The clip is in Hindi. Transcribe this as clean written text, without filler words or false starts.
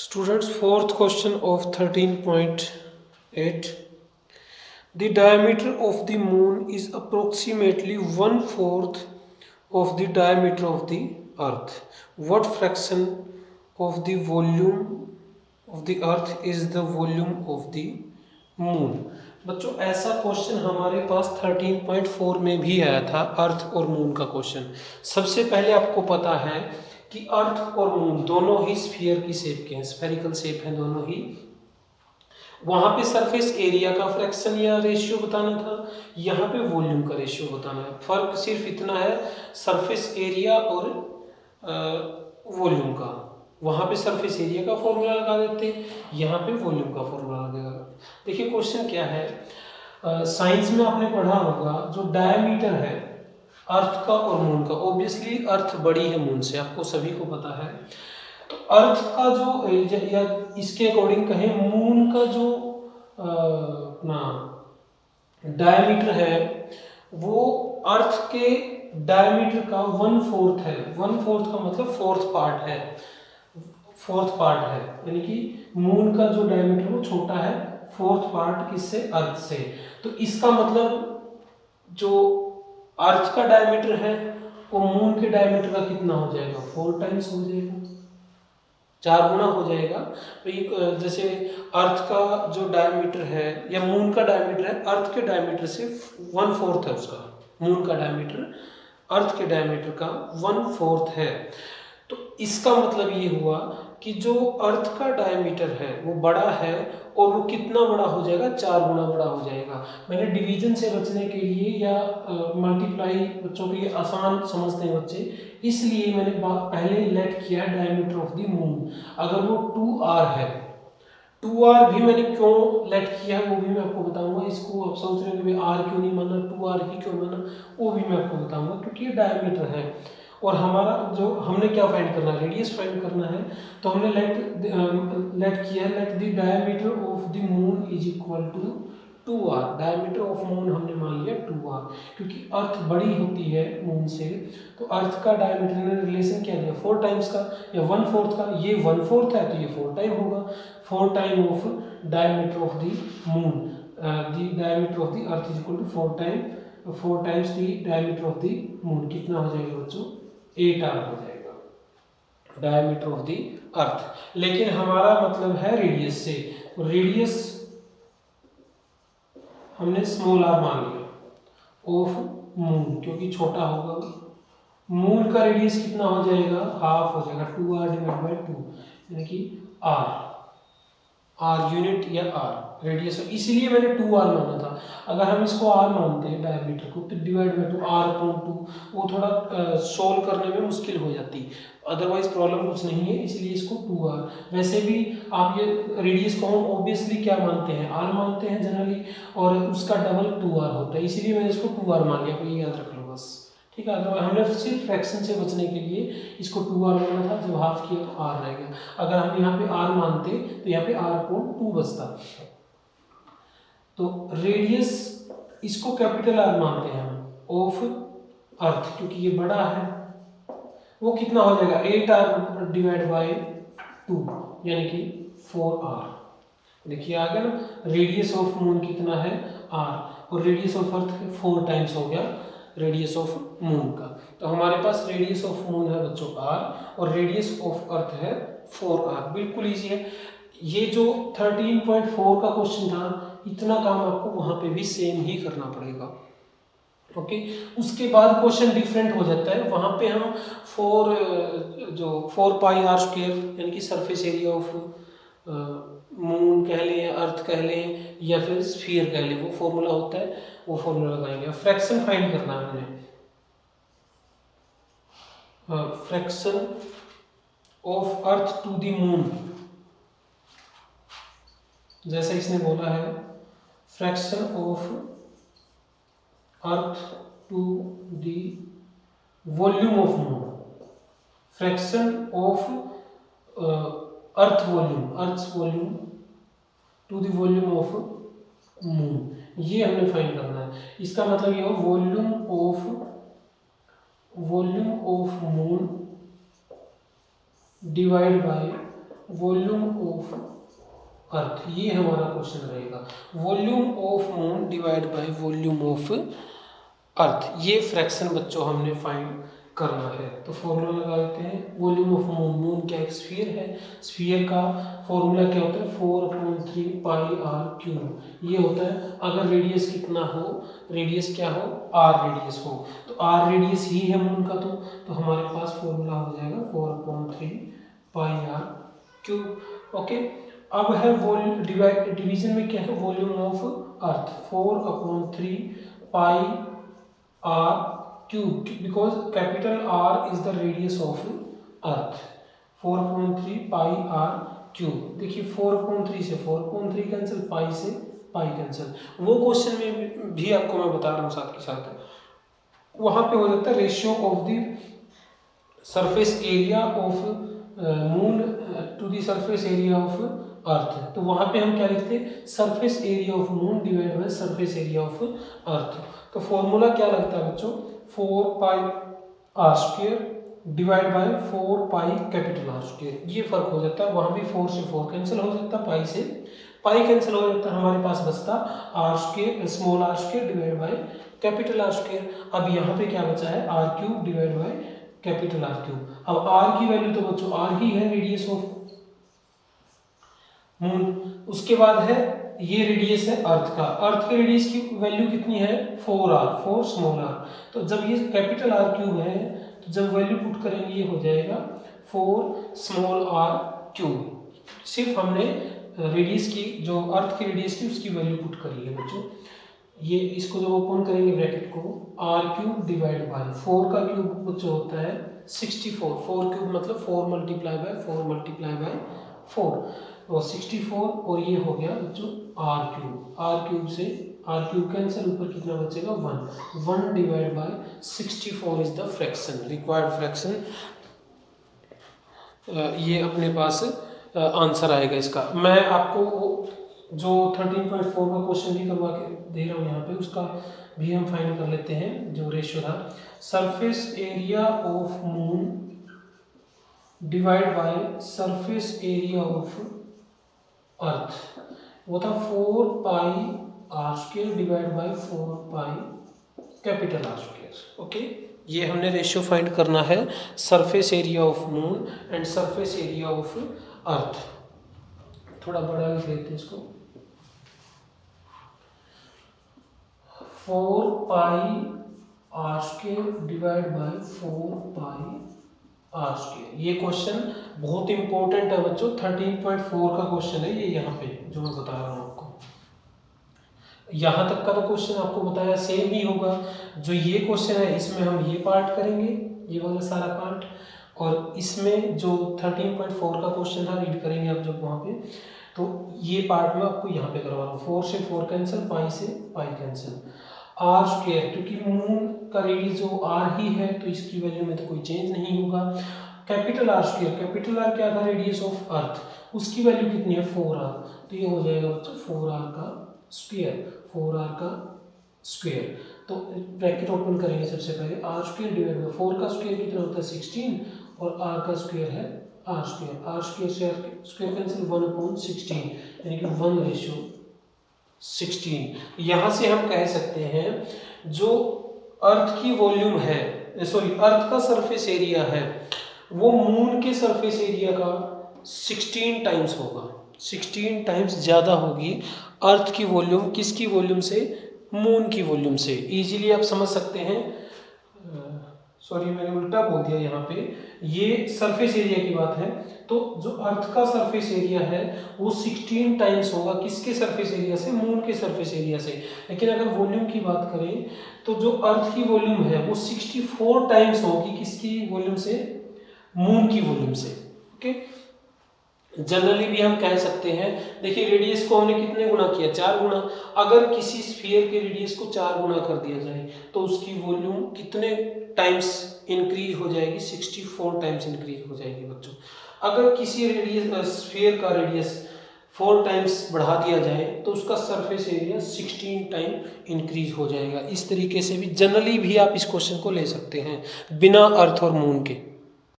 Students, fourth question of 13.8. The diameter of the moon is approximately 1/4 of the diameter of the earth. What fraction of the volume of the earth is the volume of the moon? बच्चों, ऐसा क्वेश्चन हमारे पास 13.4 में भी आया था, अर्थ और मून का क्वेश्चन। सबसे पहले आपको पता है कि अर्थ और मून दोनों ही स्फीयर की शेप के हैं, स्फेरिकल शेप है दोनों ही। वहां पे सरफेस एरिया का फ्रैक्शन या रेशियो बताना था, यहाँ पे वॉल्यूम का रेशियो बताना है। फर्क सिर्फ इतना है सरफेस एरिया और वॉल्यूम का। वहां पे सरफेस एरिया का फॉर्मूला लगा देते, यहाँ पे वॉल्यूम का फॉर्मूला लगेगा। देखिए क्वेश्चन क्या है, साइंस में आपने पढ़ा होगा जो डायमीटर है अर्थ का और मून का, ऑब्वियसली अर्थ बड़ी है मून से, आपको सभी को पता है। तो अर्थ का जो या इसके अकॉर्डिंग कहें मून का जो अपना डायमीटर है वो अर्थ के डायमीटर का 1/4 है। 1/4 का मतलब फोर्थ पार्ट है, फोर्थ पार्ट है, यानी कि मून का जो डायमीटर वो छोटा है, फोर्थ पार्ट किससे, अर्थ से। तो इसका मतलब जो अर्थ का डायमीटर है वो मून के डायमीटर का कितना हो जाएगा, 4 टाइम्स हो जाएगा, 4 गुना हो जाएगा। तो ये जैसे अर्थ का जो डायमीटर है या मून का डायमीटर है, अर्थ के डायमीटर से 1/4 है उसका, मून का डायमीटर अर्थ के डायमीटर का 1/4 है। तो इसका मतलब ये हुआ कि जो अर्थ का डायमीटर है वो बड़ा है और वो कितना बड़ा हो जाएगा, 4 गुना बड़ा हो जाएगा। मैंने डिवीजन से बचने के लिए या मल्टीप्लाई बच्चों के लिए आसान समझते हैं बच्चे, इसलिए मैंने पहले लेट किया है डायमीटर ऑफ द मून। अगर वो 2r है, 2r भी मैंने क्यों लेट किया है वो भी मैं आपको बताऊंगा। इसको आप सोच रहे होंगे r क्यों नहीं माना, 2r ही क्यों माना, वो भी मैं आपको बताऊंगा, क्योंकि ये डायमीटर है और हमारा जो हमने क्या फाइंड करना है, रेडियस फाइंड करना है। तो हमने लेट किया है, let the diameter of the moon is equal to 2r। Diameter of moon हमने मान लिया 2r, क्योंकि अर्थ बड़ी होती है मून से, तो अर्थ का डायमीटर ने रिलेशन क्या दिया, 4 टाइम्स का या 1/4 का। ये 1/4 है तो ये 4 टाइम होगा, 4 time of diameter of the moon, the diameter of the earth is equal to 4 times the diameter of the moon. कितना हो जाएगा बच्चों, 8r हो जाएगा डायमीटर ऑफ द अर्थ। लेकिन हमारा मतलब है रेडियस से, रेडियस हमने स्मॉल r मान लिया ऑफ मून, क्योंकि छोटा होगा। मून का रेडियस कितना हो जाएगा, हाफ हो जाएगा, 2r डिवाइड बाय 2, यानी कि r यूनिट या r रेडियस, इसलिए मैंने 2r माना था। अगर हम इसको r मानते हैं डायमीटर को, तो डिवाइड बाय 2 r/2, वो थोड़ा सोल्व करने में मुश्किल हो जाती, अदरवाइज प्रॉब्लम कुछ नहीं है, इसलिए इसको 2r। वैसे भी आप ये रेडियस को हम ऑब्वियसली क्या मानते हैं, r मानते हैं जनरली, और उसका डबल 2r होता है, इसीलिए मैंने इसको 2r मान लिया, ये याद रख लो बस, ठीक है। तो हमने सिर्फ फ्रैक्शन से बचने के लिए इसको 2r माना था, जब हाफ किया तो r रह गया। अगर हम यहाँ पे r मानते तो यहाँ पे r/2 बचता। तो रेडियस इसको कैपिटल R मानते हैं हम ऑफ अर्थ, क्योंकि ये बड़ा है, वो कितना हो जाएगा, 8r डिवाइड बाय 2, यानी कि 4r। देखिए आ गया ना, रेडियस ऑफ मून कितना है, r, और रेडियस ऑफ अर्थ 4 टाइम्स हो गया रेडियस ऑफ मून का। तो हमारे पास रेडियस ऑफ मून है बच्चों r और रेडियस ऑफ अर्थ है 4r। बिल्कुल इजी है। ये जो 13.4 का क्वेश्चन था, इतना काम आपको वहां पे भी सेम ही करना पड़ेगा, ओके। उसके बाद क्वेश्चन डिफरेंट हो जाता है, वहां पे हम 4πr² यानी कि सरफेस एरिया ऑफ मून कह लें या अर्थ कह लें या फिर स्फीयर कह लें, वो फॉर्मूला होता है, वो फॉर्मूला लगाएंगे। फ्रैक्शन फाइंड करना है हमें, fraction of earth to the moon, जैसा इसने बोला है fraction of earth to the volume of moon, fraction of earth volume to the volume of moon, ये हमने फाइंड करना है। इसका मतलब ये हो volume of moon divide by volume of earth, ये हमारा क्वेश्चन रहेगा। Volume of moon divide by volume of earth, ये फ्रैक्शन बच्चों हमने फाइंड करना है। तो फॉर्मूला लगा देते हैं। वॉल्यूम ऑफ मून, मून क्या एक स्फीयर है, स्फीयर का फॉर्मूला क्या होता है 4/3 पाई आर क्यूब। ये होता है अगर रेडियस कितना हो, रेडियस क्या हो, आर रेडियस हो, तो आर रेडियस ही है मून का, तो हमारे पास फॉर्मूला हो जाएगा 4/3 पाई आर क्यूब। ओके, अब है डिवीजन में क्या है, volume of earth 4/3 pi r cube, because capital r is the radius of earth. 4/3 pi r cube. देखिए 4/3 से 4/3 कैंसिल, पाई से पाई कैंसिल। वो क्वेश्चन में भी आपको मैं बता रहा हूँ साथ के साथ, वहां पे हो जाता है ratio of the surface area of moon to the surface area of earth. तो वहां पे हम क्या लिखते हैं, surface area of moon divide by surface area of earth. तो फॉर्मूला क्या लगता है बच्चों, 4 pi R square divide by 4 pi capital are square. ये फर्क हो जाता है, वहां भी 4 से 4 कैंसिल हो जाता है, पाई से पाई कैंसिल हो जाता है, हमारे पास बचता r square, small r square divide by capital are square. अब यहाँ पे क्या बचा है, r cube divide by capital r cube. अब आर की वैल्यू तो बच्चों आर ही है, रेडियस ऑफ मून। उसके बाद है ये रेडियस है अर्थ का, अर्थ के रेडियस की वैल्यू कितनी है 4r, 4 स्मॉल r। तो जब ये कैपिटल आर क्यूब है, तो जब वैल्यू पुट करेंगे ये हो जाएगा 4 स्मॉल r क्यूब। सिर्फ हमने रेडियस की, जो अर्थ की रेडियस की उसकी वैल्यू पुट करी है बच्चों। ये इसको जब ओपन करेंगे ब्रैकेट को, आर क्यूब डिवाइड बाय 4 का क्यूब बच्चों होता है 64, 4 क्यूब मतलब 4 मल्टीप्लाई बाय 4 मल्टीप्लाई बाय 4, और 64, और ये हो गया बच्चों आर क्यूब। आर क्यूब से आर क्यूब कैंसिल, ऊपर कितना बचेगा 1, 1 divide by 64 is the fraction, required fraction. ये अपने पास आंसर आएगा इसका। मैं आपको जो 13.4 का क्वेश्चन भी करवा के दे रहा हूँ यहाँ पे, उसका भी हम फाइंड कर लेते हैं। जो रेशियो था, surface area of moon divide by surface area of earth, वो था 4 pi R square divide by 4 pi capital are square. Okay, ये हमने रेशियो फाइंड करना है surface area of moon and surface area of earth. थोड़ा बड़ा लिख लेते हैं इसको, 4 pi R square divide by 4 pi R square. ये क्वेश्चन बहुत इंपॉर्टेंट है बच्चों, 13.4 का क्वेश्चन है ये, यहाँ पे जो मैं बता रहा हूँ आपको। यहाँ तक का तो क्वेश्चन आपको बताया सेम ही होगा। जो ये क्वेश्चन है इसमें हम ये पार्ट करेंगे, ये वाला सारा पार्ट, और इसमें जो 13.4 का क्वेश्चन था रीड करेंगे आप जब वहाँ पे, तो ये पार्ट में आपको यहाँ पे करवा रहा हूँ। 4 से 4 कैंसिल, पाई से पाई कैंसिल, आर स्क्वायर, क्योंकि मून का रेडियस जो आर ही है तो इसकी वैल्यू में तो कोई चेंज नहीं होगा। Capital R square, capital R क्या था, रेडियस ऑफ अर्थ, उसकी वैल्यू कितनी है 4r, तो ये हो जाएगा बच्चों 4r का स्क्वायर, 4r का स्क्वायर। तो ब्रैकेट ओपन करेंगे सबसे पहले, आर स्क्वायर डिवाइड बाय 4 का स्क्वायर कितना होता है 16, और आर का स्क्वायर है आर स्क्वायर, आर स्क्वायर से स्क्वायर कैंसिल 1/16, यानी कि 1/16। यहाँ से हम कह सकते हैं जो अर्थ की वॉल्यूम है, सॉरी अर्थ का सरफेस एरिया है, वो मून के सरफेस एरिया का 16 टाइम्स होगा, 16 टाइम्स ज़्यादा होगी अर्थ की वॉल्यूम, किसकी वॉल्यूम से, मून की वॉल्यूम से। इजीली आप समझ सकते हैं, सॉरी मैंने उल्टा बोल दिया यहाँ पे, ये सरफेस एरिया की बात है, तो जो अर्थ का सरफेस एरिया है वो 16 टाइम्स होगा किसके सरफेस एरिया से, मून के सरफेस एरिया से। लेकिन अगर वॉल्यूम की बात करें तो जो अर्थ की वॉल्यूम है वो 64 टाइम्स होगी किसकी वॉल्यूम से, मून की वॉल्यूम से। ओके, जनरली भी हम कह सकते हैं, देखिए रेडियस को हमने कितने गुना किया, 4 गुना। अगर किसी स्फीयर के रेडियस को 4 गुना कर दिया जाए तो उसकी वॉल्यूम कितने टाइम्स इंक्रीज हो जाएगी, 64 टाइम्स इंक्रीज हो जाएगी बच्चों। अगर किसी रेडियस स्फीयर का रेडियस 4 टाइम्स बढ़ा दिया जाए तो उसका सरफेस एरिया 16 टाइम इंक्रीज हो जाएगा। इस तरीके से भी जनरली भी आप इस क्वेश्चन को ले सकते हैं बिना अर्थ और मून के।